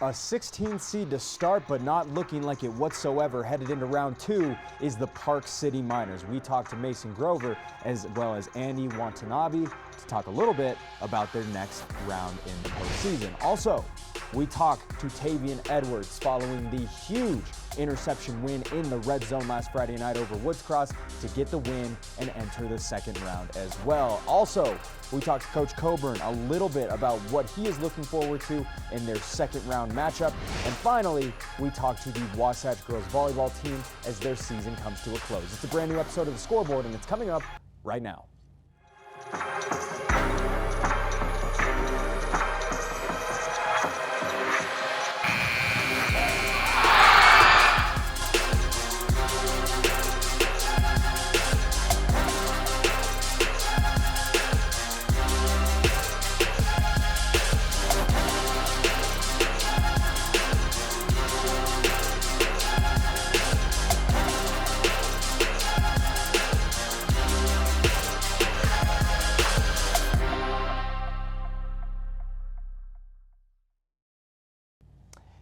A 16 seed to start, but not looking like it whatsoever. Headed into round 2 is the Park City Miners. We talked to Mason Grover as well as Andy Watanabe to talk a little bit about their next round in the postseason. Also, we talked to Tavian Edwards following the huge interception win in the red zone last Friday night over Woods Cross to get the win and enter the second round as well. Also, we talked to Coach Coburn a little bit about what he is looking forward to in their second round matchup. And finally, we talked to the Wasatch girls volleyball team as their season comes to a close. It's a brand new episode of the Scoreboard, and it's coming up right now.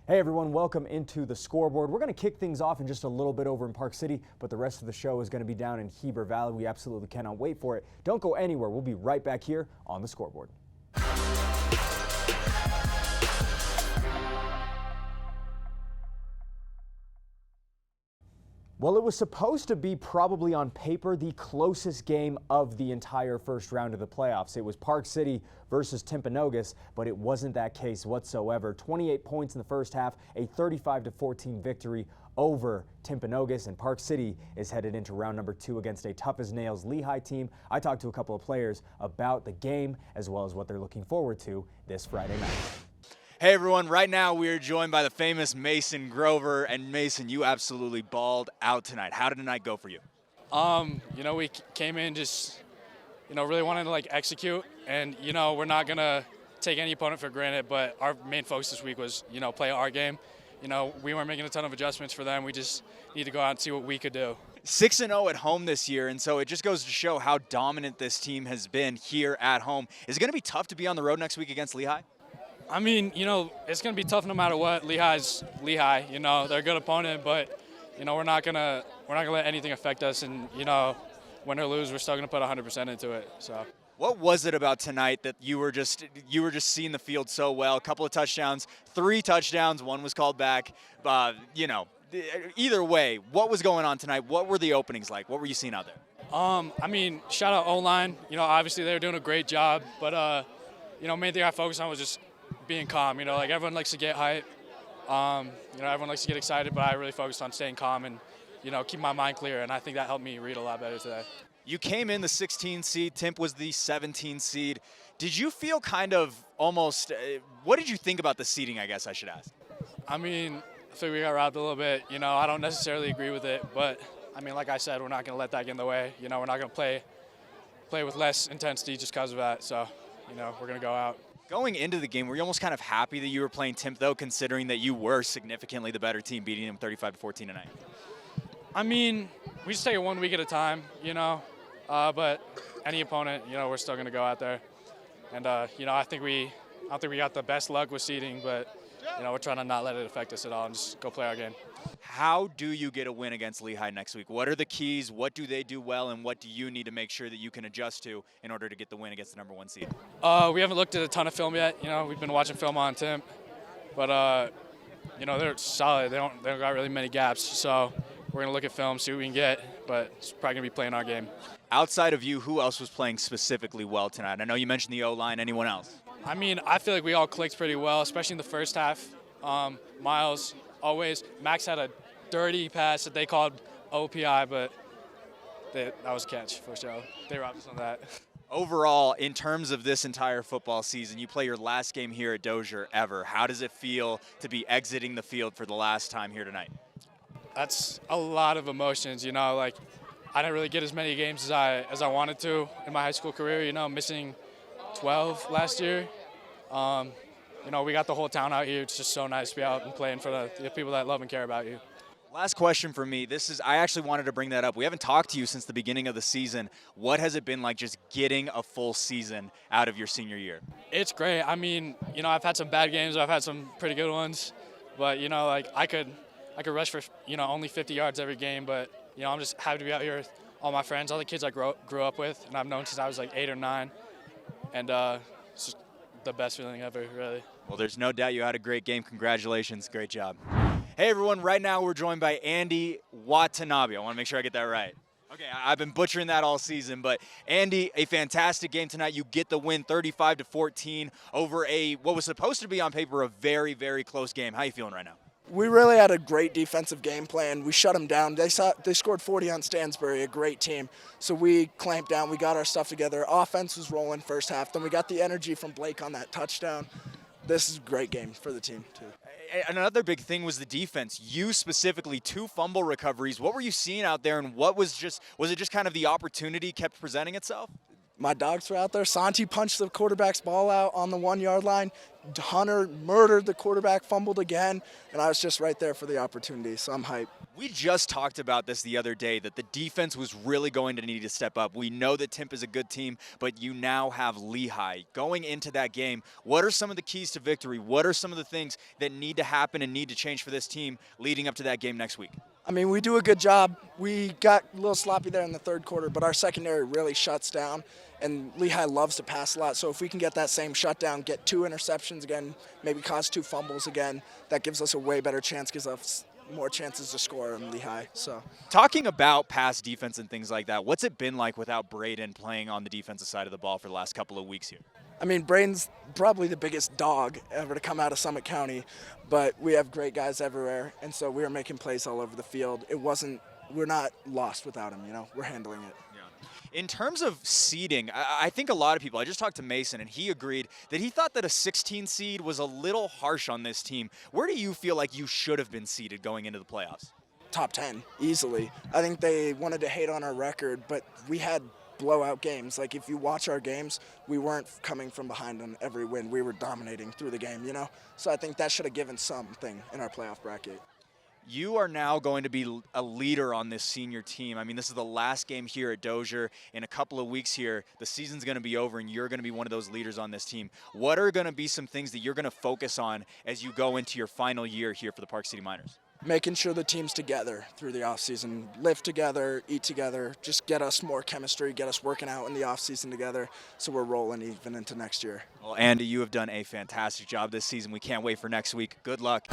Hey everyone, welcome into the Scoreboard. We're going to kick things off in just a little bit over in Park City, but the rest of the show is going to be down in Heber Valley. We absolutely cannot wait for it. Don't go anywhere. We'll be right back here on the Scoreboard. Well, it was supposed to be probably on paper the closest game of the entire first round of the playoffs. It was Park City versus Timpanogos, but it wasn't that case whatsoever. 28 points in the first half, a 35-14 victory over Timpanogos, and Park City is headed into round number 2 against a tough-as-nails Lehigh team. I talked to a couple of players about the game as well as what they're looking forward to this Friday night. Hey everyone, right now we are joined by the famous Mason Grover, and Mason, you absolutely balled out tonight. How did the night go for you? We came in just, really wanting to execute, and, we're not going to take any opponent for granted, but our main focus this week was, play our game. We weren't making a ton of adjustments for them. We just need to go out and see what we could do. 6-0 at home this year, and so it just goes to show how dominant this team has been here at home. Is it going to be tough to be on the road next week against Lehigh? I mean, it's going to be tough no matter what. Lehigh's Lehigh, they're a good opponent, but, we're not going to let anything affect us, and, win or lose, we're still going to put 100% into it. So. What was it about tonight that you were just seeing the field so well? A couple of touchdowns, 3 touchdowns, 1 was called back. Either way, what was going on tonight? What were the openings like? What were you seeing out there? Shout out O-line. Obviously they were doing a great job, but main thing I focused on was just being calm. Everyone likes to get hype. Everyone likes to get excited, but I really focused on staying calm and, keep my mind clear, and I think that helped me read a lot better today. You came in the 16 seed. Timp was the 17 seed. Did you feel kind of almost what did you think about the seeding, I guess I should ask? I think we got robbed a little bit. I don't necessarily agree with it, but, like I said, we're not going to let that get in the way. We're not going to play with less intensity just because of that. So, we're going to go out. Going into the game, were you almost kind of happy that you were playing Timp, though, considering that you were significantly the better team, beating them 35-14 tonight? We just take it 1 week at a time, but any opponent, we're still going to go out there. And, I don't think we got the best luck with seeding, but, we're trying to not let it affect us at all and just go play our game. How do you get a win against Lehigh next week? What are the keys? What do they do well, and what do you need to make sure that you can adjust to in order to get the win against the number 1 seed? We haven't looked at a ton of film yet. We've been watching film on Timp, but they're solid. They don't got really many gaps, so we're gonna look at film, see what we can get, but it's probably gonna be playing our game. Outside of you, who else was playing specifically well tonight? I know you mentioned the O-line. Anyone else? I feel like we all clicked pretty well, especially in the first half. Miles, always. Max had a dirty pass that they called OPI, but that was a catch for sure. They robbed us on that. Overall, in terms of this entire football season, you play your last game here at Dozier ever. How does it feel to be exiting the field for the last time here tonight? That's a lot of emotions, I didn't really get as many games as I wanted to in my high school career, missing 12 last year. We got the whole town out here. It's just so nice to be out and playing for the people that love and care about you. Last question for me. I actually wanted to bring that up. We haven't talked to you since the beginning of the season. What has it been like just getting a full season out of your senior year? It's great. I mean, I've had some bad games. I've had some pretty good ones. But, like I could rush for, only 50 yards every game. But, I'm just happy to be out here with all my friends, all the kids I grew up with, and I've known since I was like 8 or 9. And it's just the best feeling ever, really. Well, there's no doubt you had a great game. Congratulations. Great job. Hey, everyone. Right now we're joined by Andy Watanabe. I want to make sure I get that right. Okay, I've been butchering that all season, but Andy, a fantastic game tonight. You get the win 35-14 over what was supposed to be on paper a very, very close game. How are you feeling right now? We really had a great defensive game plan. We shut them down. They scored 40 on Stansbury, a great team. So we clamped down. We got our stuff together. Offense was rolling first half. Then we got the energy from Blake on that touchdown. This is a great game for the team, too. Another big thing was the defense. You specifically, 2 fumble recoveries. What were you seeing out there, and was it just kind of the opportunity kept presenting itself? My dogs were out there. Santi punched the quarterback's ball out on the 1-yard line. Hunter murdered the quarterback, fumbled again, and I was just right there for the opportunity, so I'm hyped. We just talked about this the other day, that the defense was really going to need to step up. We know that Timp is a good team, but you now have Lehigh. Going into that game, what are some of the keys to victory? What are some of the things that need to happen and need to change for this team leading up to that game next week? I mean, we do a good job. We got a little sloppy there in the third quarter, but our secondary really shuts down, and Lehigh loves to pass a lot. So if we can get that same shutdown, get 2 interceptions again, maybe cause 2 fumbles again, that gives us a way better chance, gives us more chances to score in Lehigh. So, talking about pass defense and things like that, what's it been like without Braden playing on the defensive side of the ball for the last couple of weeks here? I mean, Braden's probably the biggest dog ever to come out of Summit County, but we have great guys everywhere, and so we were making plays all over the field. We're not lost without him, We're handling it. In terms of seeding, I think a lot of people, I just talked to Mason, and he agreed that he thought that a 16 seed was a little harsh on this team. Where do you feel like you should have been seeded going into the playoffs? Top 10, easily. I think they wanted to hate on our record, but we had blowout games. Like, if you watch our games, we weren't coming from behind on every win. We were dominating through the game, So I think that should have given something in our playoff bracket. You are now going to be a leader on this senior team. I mean, this is the last game here at Dozier. In a couple of weeks here, the season's going to be over, and you're going to be one of those leaders on this team. What are going to be some things that you're going to focus on as you go into your final year here for the Park City Miners? Making sure the team's together through the offseason, live together, eat together, just get us more chemistry, get us working out in the offseason together so we're rolling even into next year. Well, Andy, you have done a fantastic job this season. We can't wait for next week. Good luck.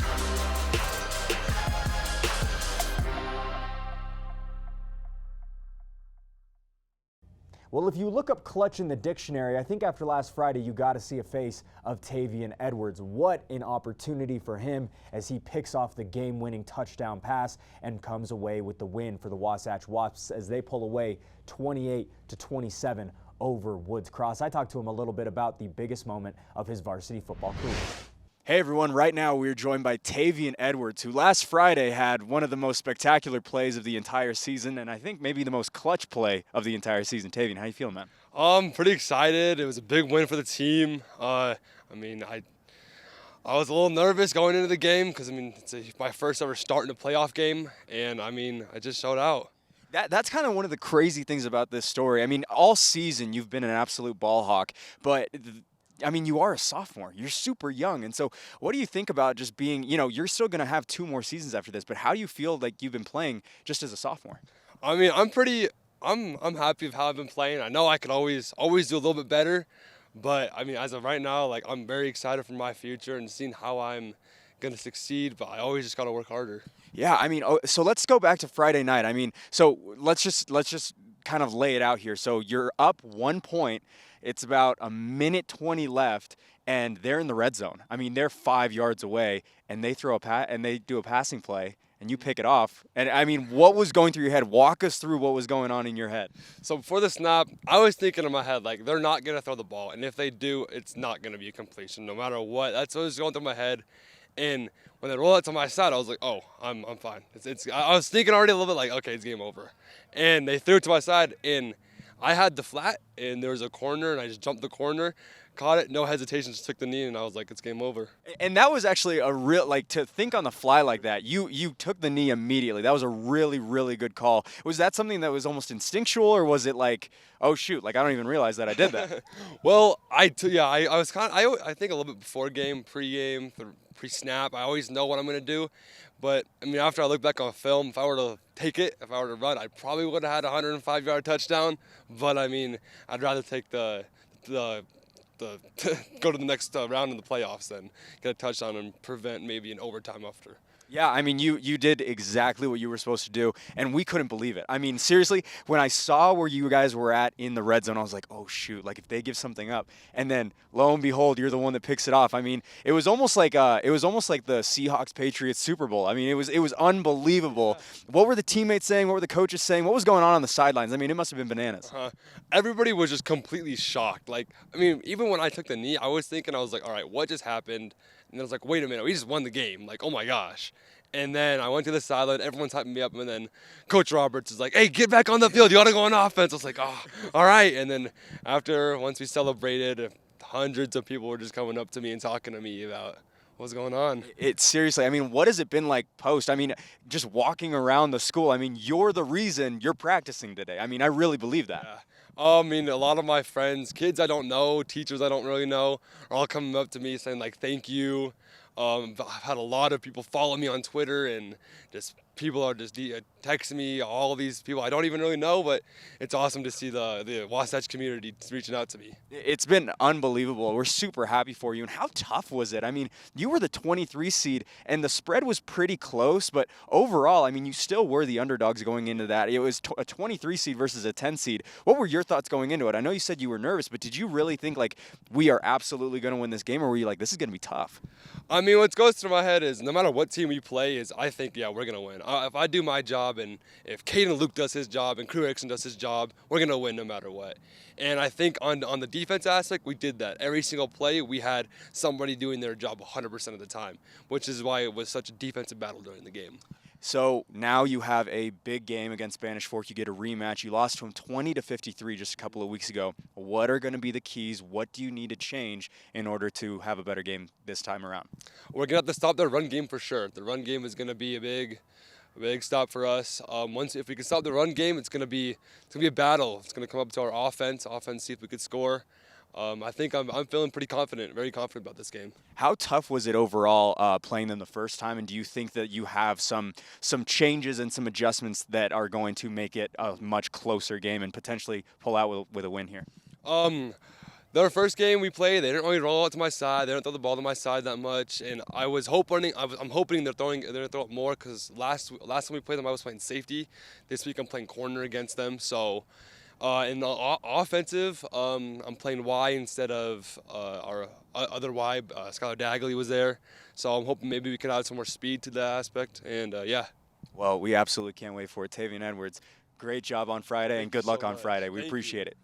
Well, if you look up clutch in the dictionary, I think after last Friday, you got to see a face of Tavian Edwards. What an opportunity for him as he picks off the game-winning touchdown pass and comes away with the win for the Wasatch Wasps as they pull away 28-27 over Woods Cross. I talked to him a little bit about the biggest moment of his varsity football career. Hey everyone, right now we're joined by Tavian Edwards, who last Friday had one of the most spectacular plays of the entire season, and I think maybe the most clutch play of the entire season. Tavian, how you feeling, man? Pretty excited. It was a big win for the team. I was a little nervous going into the game because, it's my first ever start in a playoff game, and, I just showed out. That's kind of one of the crazy things about this story. I mean, all season you've been an absolute ball hawk, but you are a sophomore. You're super young. And so what do you think about just being, you're still going to have 2 more seasons after this, but how do you feel like you've been playing just as a sophomore? I'm happy with how I've been playing. I know I could always do a little bit better, but as of right now, I'm very excited for my future and seeing how I'm going to succeed, but I always just got to work harder. Yeah, so let's go back to Friday night. So let's just kind of lay it out here. So you're up 1 point. It's about a minute 20 left, and they're in the red zone. They're 5 yards away, and they throw and they do a passing play, and you pick it off. And what was going through your head? Walk us through what was going on in your head. So before the snap, I was thinking in my head, they're not going to throw the ball, and if they do, it's not going to be a completion, no matter what. That's what was going through my head. And when they roll it to my side, I was like, oh, I'm fine. I was thinking already a little bit okay, it's game over. And they threw it to my side, and I had the flat, and there was a corner, and I just jumped the corner, caught it, no hesitation, just took the knee, and I was like, it's game over. And that was actually a real, like, to think on the fly like that. You took the knee immediately. That was a really, really good call. Was that something that was almost instinctual, or was it like, oh shoot, like I don't even realize that I did that? Well, I was kind of, I think a little bit before game, pre-game, pre-snap, I always know what I'm going to do. But, I mean, after I look back on film, if I were to take it, if I were to run, I probably would have had a 105-yard touchdown. But, I mean, I'd rather take the go to the next round in the playoffs than get a touchdown and prevent maybe an overtime after. Yeah, I mean, you did exactly what you were supposed to do, and we couldn't believe it. I mean, seriously, when I saw where you guys were at in the red zone, I was like, oh, shoot, like if they give something up. And then, lo and behold, you're the one that picks it off. I mean, it was almost like the Seahawks-Patriots Super Bowl. I mean, it was unbelievable. What were the teammates saying? What were the coaches saying? What was going on the sidelines? I mean, it must have been bananas. Everybody was just completely shocked. Like, I mean, even when I took the knee, I was like, all right, what just happened? And then I was like, wait a minute, we just won the game. Like, oh my gosh. And then I went to the sideline, everyone's hyping me up, and then Coach Roberts is like, hey, get back on the field, you ought to go on offense. I was like, oh, all right. And then once we celebrated, hundreds of people were just coming up to me and talking to me about what's going on. It's seriously, I mean, what has it been like post? I mean, just walking around the school, I mean, you're the reason you're practicing today. I mean, I really believe that. Yeah. I mean, a lot of my friends, kids I don't know, teachers I don't really know, are all coming up to me saying, like, thank you. I've had a lot of people follow me on Twitter, and just people are just texting me, all these people I don't even really know, but it's awesome to see the Wasatch community reaching out to me. It's been unbelievable. We're super happy for you. And how tough was it? I mean, you were the 23 seed, and the spread was pretty close, but overall, I mean, you still were the underdogs going into that. It was a 23 seed versus a 10 seed. What were your thoughts going into it? I know you said you were nervous, but did you really think, like, we are absolutely going to win this game, or were you like, this is going to be tough? I mean, what goes through my head is no matter what team we play I think, yeah, we're going to win. If I do my job, and if Caden Luke does his job and Crew Erickson does his job, we're going to win no matter what. And I think on the defense aspect, we did that. Every single play, we had somebody doing their job 100% of the time, which is why it was such a defensive battle during the game. So now you have a big game against Spanish Fork. You get a rematch. You lost to them 20-53 just a couple of weeks ago. What are going to be the keys? What do you need to change in order to have a better game this time around? We're going to have to stop their run game for sure. The run game is going to be a big stop for us. If we can stop the run game, it's going to be a battle. It's going to come up to our offense, see if we could score. I think I'm feeling pretty confident, very confident about this game. How tough was it overall playing them the first time, and do you think that you have some changes and some adjustments that are going to make it a much closer game and potentially pull out with a win here? Their first game we played, they didn't really roll out to my side. They didn't throw the ball to my side that much, and I'm hoping they're going to throw it more because last time we played them, I was playing safety. This week I'm playing corner against them, so. In the offensive, I'm playing Y instead of our other Y. Skylar Dagley was there. So I'm hoping maybe we can add some more speed to that aspect. And, yeah. Well, we absolutely can't wait for it. Tavian Edwards, great job on Friday, and good luck on Friday. We appreciate it.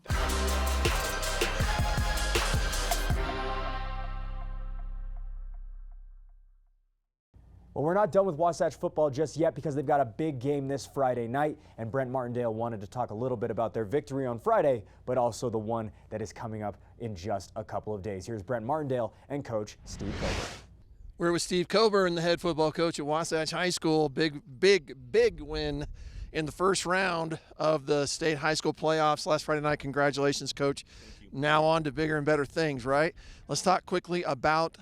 Well, we're not done with Wasatch football just yet because they've got a big game this Friday night, and Brent Martindale wanted to talk a little bit about their victory on Friday, but also the one that is coming up in just a couple of days. Here's Brent Martindale and Coach Steve Coburn. We're with Steve Coburn, the head football coach at Wasatch High School. Big win in the first round of the state high school playoffs last Friday night. Congratulations, Coach. Now on to bigger and better things, right? Let's talk quickly about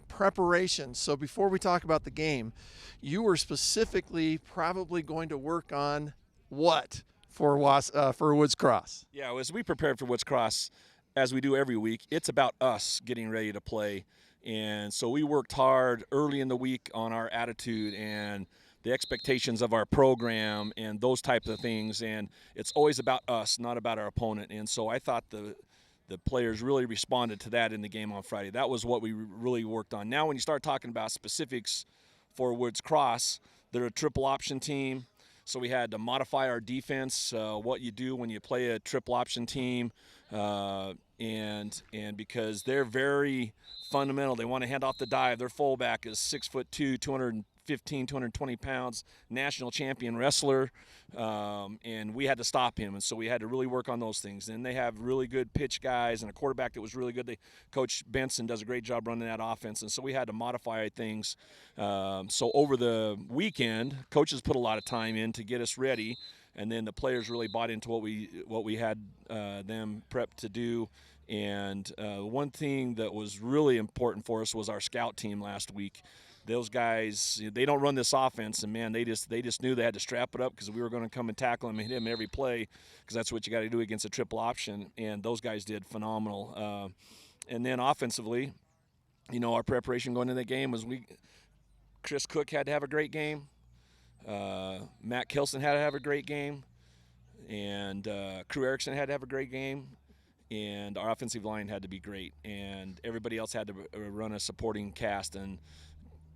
preparation. So before we talk about the game, you were specifically probably going to work on what for Woods Cross? Yeah, as we prepared for Woods Cross, as we do every week, it's about us getting ready to play. And so we worked hard early in the week on our attitude and the expectations of our program and those types of things. And it's always about us, not about our opponent. And so I thought the players really responded to that in the game on Friday. That was what we really worked on. Now when you start talking about specifics for Woods Cross, they're a triple option team, so we had to modify our defense, what you do when you play a triple option team, and because they're very fundamental. They want to hand off the dive. Their fullback is 6'2", 250 220 pounds, national champion wrestler, and we had to stop him. And so we had to really work on those things. And they have really good pitch guys and a quarterback that was really good. Coach Benson does a great job running that offense, and so we had to modify things. So over the weekend, coaches put a lot of time in to get us ready, and then the players really bought into what we had them prepped to do. And one thing that was really important for us was our scout team last week. Those guys, they don't run this offense, and man, they just knew they had to strap it up because we were going to come and tackle him and hit him every play, because that's what you got to do against a triple option. And those guys did phenomenal. And then offensively, our preparation going into the game was Chris Cook had to have a great game. Matt Kelson had to have a great game, and Crew Erickson had to have a great game. And our offensive line had to be great, and everybody else had to run a supporting cast, and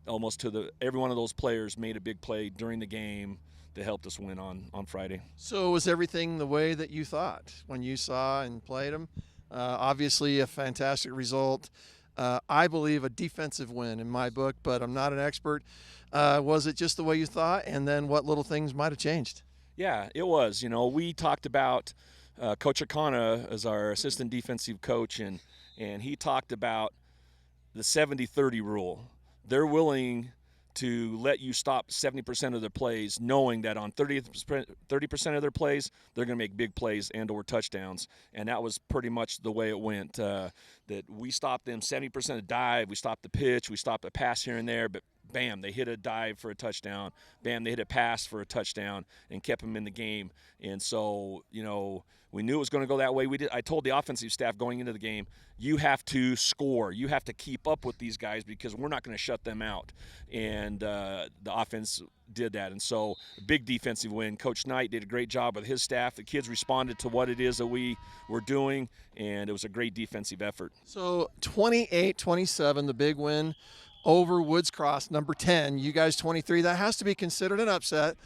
almost every one of those players made a big play during the game that helped us win on Friday. So was everything the way that you thought when you saw and played them? Obviously a fantastic result. I believe a defensive win in my book, but I'm not an expert. Was it just the way you thought, and then what little things might have changed? Yeah, it was. We talked about Coach Akana as our assistant defensive coach, and he talked about the 70-30 rule. They're willing to let you stop 70% of their plays, knowing that on 30% of their plays, they're going to make big plays and or touchdowns. And that was pretty much the way it went, that we stopped them 70% of dive, we stopped the pitch, we stopped a pass here and there, but bam, they hit a dive for a touchdown. Bam, they hit a pass for a touchdown and kept them in the game. And so, we knew it was going to go that way. I told the offensive staff going into the game, you have to score. You have to keep up with these guys because we're not going to shut them out. And the offense did that. And so, a big defensive win. Coach Knight did a great job with his staff. The kids responded to what it is that we were doing, and it was a great defensive effort. So 28-27, the big win over Woods Cross, number 10. You guys 23. That has to be considered an upset.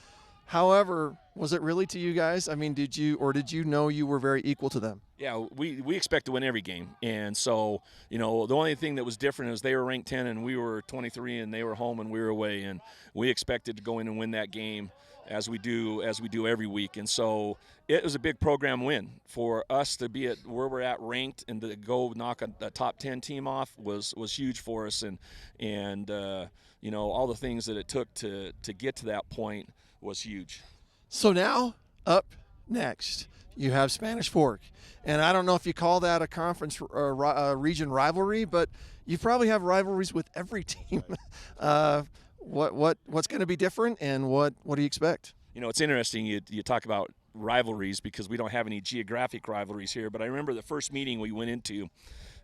However, was it really to you guys? I mean, did you know you were very equal to them? Yeah, we expect to win every game. And so, the only thing that was different is they were ranked 10 and we were 23, and they were home and we were away. And we expected to go in and win that game as we do every week. And so it was a big program win. For us to be at where we're at ranked and to go knock a top 10 team off was huge for us. And all the things that it took to get to that point was huge. So now, up next, you have Spanish Fork. And I don't know if you call that a conference or region rivalry, but you probably have rivalries with every team. What's going to be different, and what do you expect? It's interesting you talk about rivalries because we don't have any geographic rivalries here, but I remember the first meeting we went into,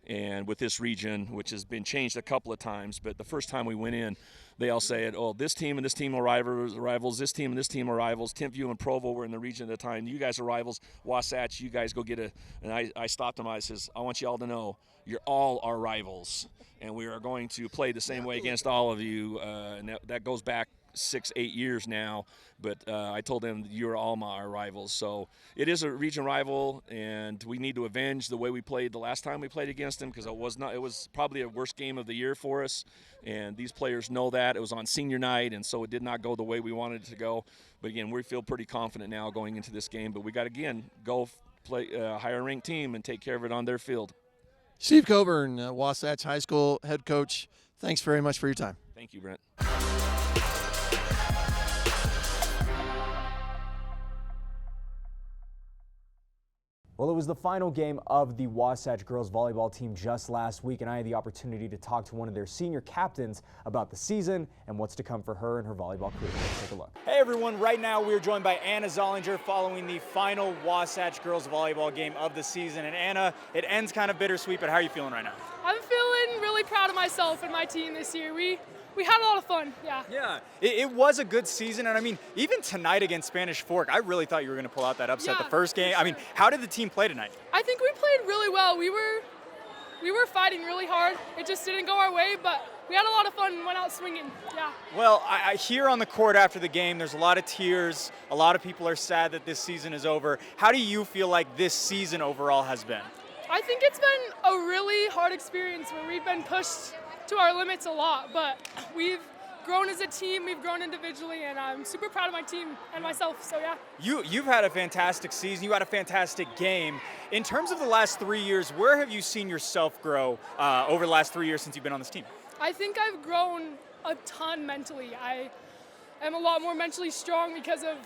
and with this region, which has been changed a couple of times, but the first time we went in, they all said, this team and this team are rivals, this team and this team are rivals. Timpview and Provo were in the region at the time. You guys are rivals. Wasatch, you guys go get and I stopped them. I says, I want you all to know you're all our rivals, and we are going to play the same way against all of you, and that goes back 6-8 years now, but I told them you're all our rivals. So it is a region rival, and we need to avenge the way we played the last time we played against them, because it was probably a worst game of the year for us, and these players know that. It was on senior night, and so it did not go the way we wanted it to go. But again, we feel pretty confident now going into this game, but we got to again go play a higher ranked team and take care of it on their field. Steve Coburn, Wasatch High School head coach, thanks very much for your time. Thank you, Brent. Well, it was the final game of the Wasatch girls volleyball team just last week, and I had the opportunity to talk to one of their senior captains about the season and what's to come for her and her volleyball career. Let's take a look. Hey everyone, right now we are joined by Anna Zollinger following the final Wasatch girls volleyball game of the season. And Anna, it ends kind of bittersweet, but how are you feeling right now? I'm feeling really proud of myself and my team this year. We had a lot of fun, yeah. Yeah, it was a good season, and I mean, even tonight against Spanish Fork, I really thought you were going to pull out that upset the first game. Sure. I mean, how did the team play tonight? I think we played really well. We were fighting really hard. It just didn't go our way, but we had a lot of fun and went out swinging, yeah. Well, I hear on the court after the game, there's a lot of tears. A lot of people are sad that this season is over. How do you feel like this season overall has been? I think it's been a really hard experience where we've been pushed to our limits a lot, but we've grown as a team, we've grown individually, and I'm super proud of my team and myself, so yeah. You've had a fantastic season. You had a fantastic game. In terms of the last 3 years, where have you seen yourself grow over the last 3 years since you've been on this team? I think I've grown a ton mentally. I am a lot more mentally strong because of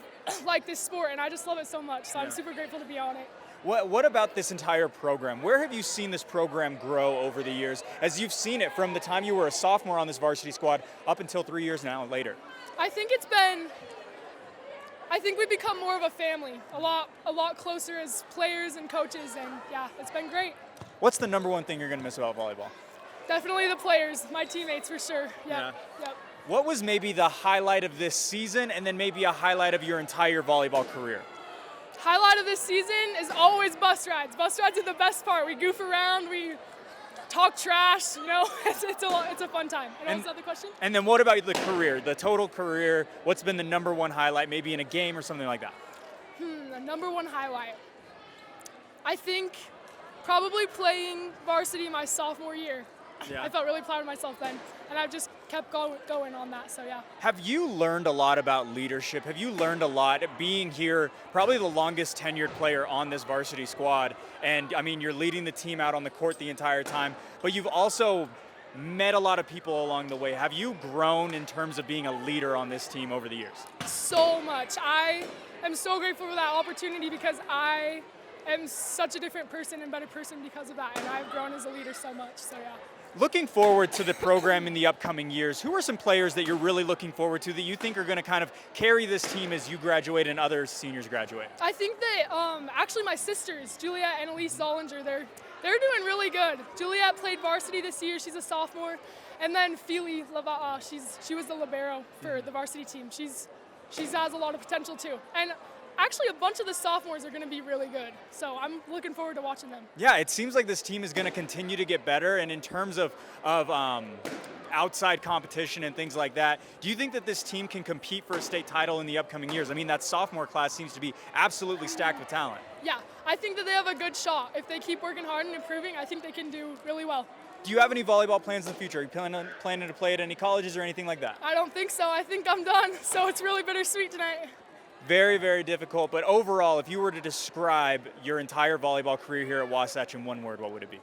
like this sport, and I just love it so much, so I'm super grateful to be on it. What about this entire program? Where have you seen this program grow over the years, as you've seen it from the time you were a sophomore on this varsity squad up until 3 years now later? I think we've become more of a family, a lot closer as players and coaches, and yeah, it's been great. What's the number one thing you're going to miss about volleyball? Definitely the players, my teammates for sure. Yep. What was maybe the highlight of this season, and then maybe a highlight of your entire volleyball career? Highlight of this season is always bus rides. Bus rides are the best part. We goof around, we talk trash, you know, it's a fun time. And what was the other question? And then what about the career, the total career? What's been the number one highlight, maybe in a game or something like that? The number one highlight. I think probably playing varsity my sophomore year. Yeah. I felt really proud of myself then, and I've just kept going on that, so yeah. Have you learned a lot about leadership? Have you learned a lot being here, probably the longest tenured player on this varsity squad? And I mean, you're leading the team out on the court the entire time, but you've also met a lot of people along the way. Have you grown in terms of being a leader on this team over the years? So much. I am so grateful for that opportunity because I am such a different person and better person because of that, and I've grown as a leader so much, so yeah. Looking forward to the program in the upcoming years, who are some players that you're really looking forward to that you think are going to kind of carry this team as you graduate and other seniors graduate? I think that actually my sisters, Juliet and Elise Zollinger, they're doing really good. Juliet played varsity this year, she's a sophomore, and then Feely Lava, she was the libero for the varsity team. She has a lot of potential too. And actually, a bunch of the sophomores are going to be really good, so I'm looking forward to watching them. Yeah, it seems like this team is going to continue to get better, and in terms of outside competition and things like that, do you think that this team can compete for a state title in the upcoming years? I mean, that sophomore class seems to be absolutely stacked with talent. Yeah, I think that they have a good shot. If they keep working hard and improving, I think they can do really well. Do you have any volleyball plans in the future? Are you planning to play at any colleges or anything like that? I don't think so. I think I'm done, so it's really bittersweet tonight. Very, very difficult, but overall, if you were to describe your entire volleyball career here at Wasatch in one word, what would it be?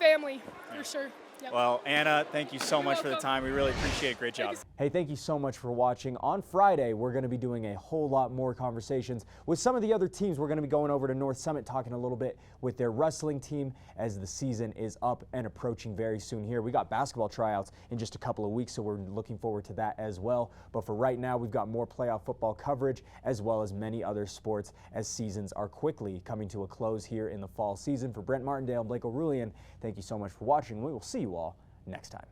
Family, for sure. Yep. Well, Anna, thank you so much for the time. We really appreciate it. Great job. Hey, thank you so much for watching. On Friday, we're going to be doing a whole lot more conversations with some of the other teams. We're going to be going over to North Summit, talking a little bit with their wrestling team as the season is up and approaching very soon here. We got basketball tryouts in just a couple of weeks, so we're looking forward to that as well. But for right now, we've got more playoff football coverage as well as many other sports as seasons are quickly coming to a close here in the fall season. For Brent Martindale and Blake O'Rulian, thank you so much for watching. We will see you all next time.